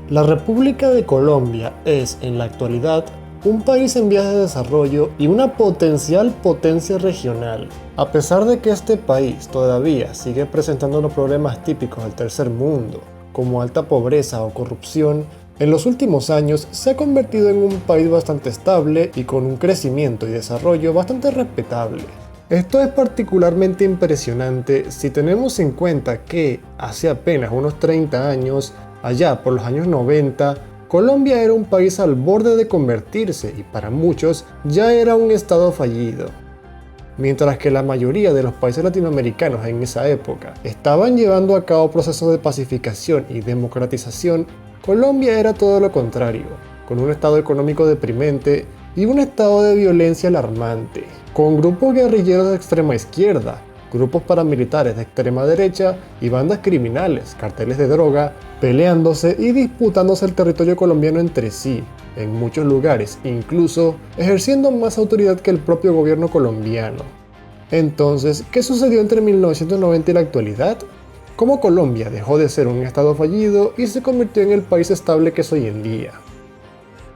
La República de Colombia es, en la actualidad, un país en vías de desarrollo y una potencial potencia regional. A pesar de que este país todavía sigue presentando los problemas típicos del tercer mundo, como alta pobreza o corrupción, en los últimos años se ha convertido en un país bastante estable y con un crecimiento y desarrollo bastante respetable. Esto es particularmente impresionante si tenemos en cuenta que hace apenas unos 30 años, allá por los años 90, Colombia era un país al borde de convertirse y para muchos ya era un estado fallido. Mientras que la mayoría de los países latinoamericanos en esa época estaban llevando a cabo procesos de pacificación y democratización, Colombia era todo lo contrario, con un estado económico deprimente y un estado de violencia alarmante, con grupos guerrilleros de extrema izquierda, grupos paramilitares de extrema derecha y bandas criminales, carteles de droga, peleándose y disputándose el territorio colombiano entre sí, en muchos lugares, incluso ejerciendo más autoridad que el propio gobierno colombiano. Entonces, ¿qué sucedió entre 1990 y la actualidad? ¿Cómo Colombia dejó de ser un estado fallido y se convirtió en el país estable que es hoy en día?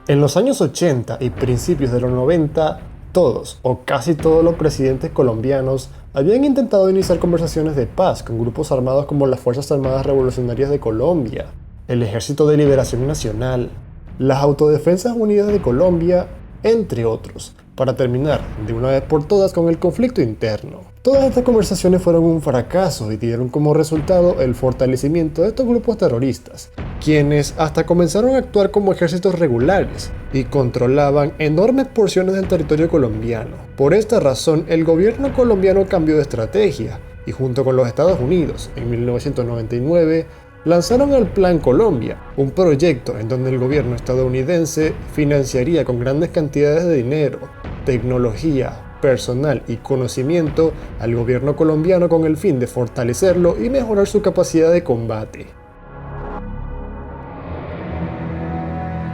En los años 80 y principios de los 90, todos o casi todos los presidentes colombianos habían intentado iniciar conversaciones de paz con grupos armados como las Fuerzas Armadas Revolucionarias de Colombia, el Ejército de Liberación Nacional, las Autodefensas Unidas de Colombia, entre otros, para terminar de una vez por todas con el conflicto interno. Todas estas conversaciones fueron un fracaso y dieron como resultado el fortalecimiento de estos grupos terroristas, quienes hasta comenzaron a actuar como ejércitos regulares y controlaban enormes porciones del territorio colombiano. Por esta razón, el gobierno colombiano cambió de estrategia y junto con los Estados Unidos, en 1999, lanzaron el Plan Colombia, un proyecto en donde el gobierno estadounidense financiaría con grandes cantidades de dinero, tecnología, personal y conocimiento al gobierno colombiano con el fin de fortalecerlo y mejorar su capacidad de combate.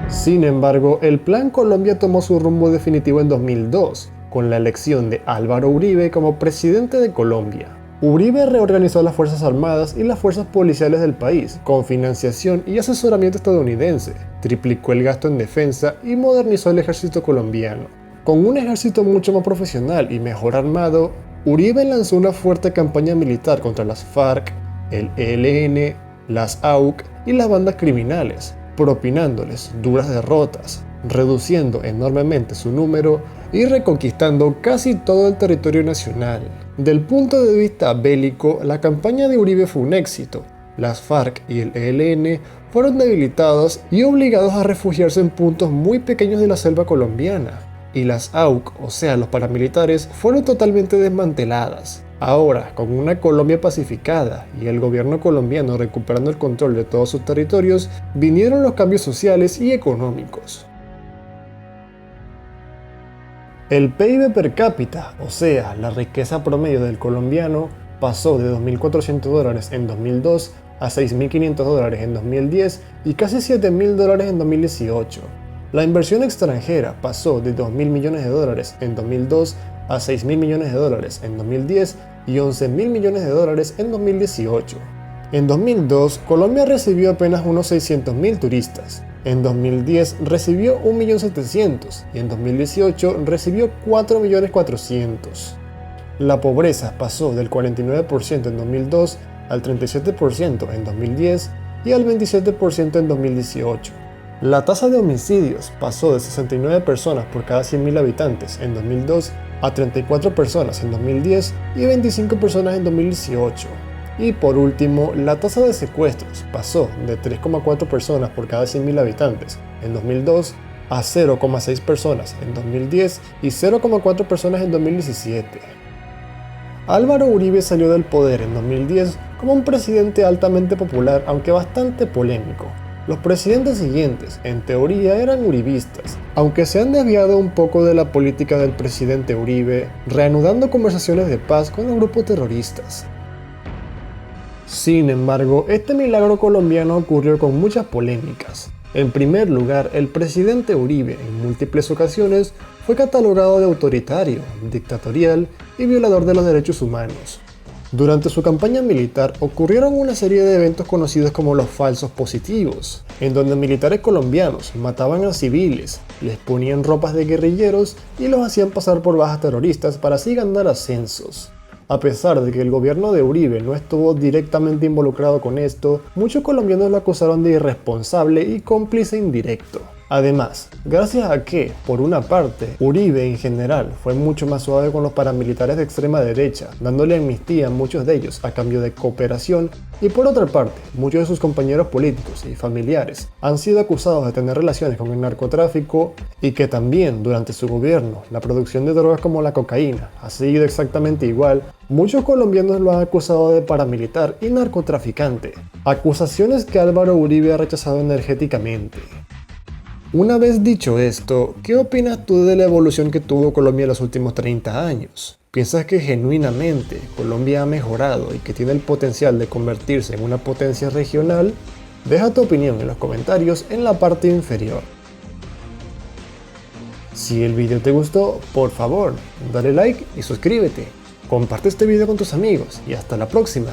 Sin embargo, el Plan Colombia tomó su rumbo definitivo en 2002, con la elección de Álvaro Uribe como presidente de Colombia. Uribe reorganizó las Fuerzas Armadas y las fuerzas policiales del país, con financiación y asesoramiento estadounidense, triplicó el gasto en defensa y modernizó el ejército colombiano. Con un ejército mucho más profesional y mejor armado, Uribe lanzó una fuerte campaña militar contra las FARC, el ELN, las AUC y las bandas criminales, propinándoles duras derrotas, reduciendo enormemente su número y reconquistando casi todo el territorio nacional. Del punto de vista bélico, la campaña de Uribe fue un éxito. Las FARC y el ELN fueron debilitados y obligados a refugiarse en puntos muy pequeños de la selva colombiana, y las AUC, o sea los paramilitares, fueron totalmente desmanteladas. Ahora, con una Colombia pacificada y el gobierno colombiano recuperando el control de todos sus territorios, vinieron los cambios sociales y económicos. El PIB per cápita, o sea, la riqueza promedio del colombiano, pasó de $2.400 en 2002 a $6.500 en 2010 y casi $7.000 en 2018. La inversión extranjera pasó de $2.000 millones en 2002 a $6.000 millones en 2010 y $11.000 millones en 2018. En 2002, Colombia recibió apenas unos 600.000 turistas. En 2010 recibió 1.700.000 y en 2018 recibió 4.400.000. La pobreza pasó del 49% en 2002 al 37% en 2010 y al 27% en 2018. La tasa de homicidios pasó de 69 personas por cada 100.000 habitantes en 2002 a 34 personas en 2010 y 25 personas en 2018. Y por último, la tasa de secuestros pasó de 3,4 personas por cada 100.000 habitantes en 2002 a 0,6 personas en 2010 y 0,4 personas en 2017. Álvaro Uribe salió del poder en 2010 como un presidente altamente popular, aunque bastante polémico. Los presidentes siguientes, en teoría, eran uribistas, aunque se han desviado un poco de la política del presidente Uribe, reanudando conversaciones de paz con los grupos terroristas. Sin embargo, este milagro colombiano ocurrió con muchas polémicas. En primer lugar, el presidente Uribe en múltiples ocasiones fue catalogado de autoritario, dictatorial y violador de los derechos humanos. Durante su campaña militar ocurrieron una serie de eventos conocidos como los falsos positivos, en donde militares colombianos mataban a civiles, les ponían ropas de guerrilleros y los hacían pasar por bajas terroristas para así ganar ascensos. A pesar de que el gobierno de Uribe no estuvo directamente involucrado con esto, muchos colombianos lo acusaron de irresponsable y cómplice indirecto. Además, gracias a que, por una parte, Uribe en general fue mucho más suave con los paramilitares de extrema derecha, dándole amnistía a muchos de ellos a cambio de cooperación, y por otra parte, muchos de sus compañeros políticos y familiares han sido acusados de tener relaciones con el narcotráfico y que también durante su gobierno la producción de drogas como la cocaína ha seguido exactamente igual, muchos colombianos lo han acusado de paramilitar y narcotraficante, acusaciones que Álvaro Uribe ha rechazado energéticamente. Una vez dicho esto, ¿qué opinas tú de la evolución que tuvo Colombia en los últimos 30 años? ¿Piensas que genuinamente Colombia ha mejorado y que tiene el potencial de convertirse en una potencia regional? Deja tu opinión en los comentarios en la parte inferior. Si el video te gustó, por favor, dale like y suscríbete. Comparte este video con tus amigos y hasta la próxima.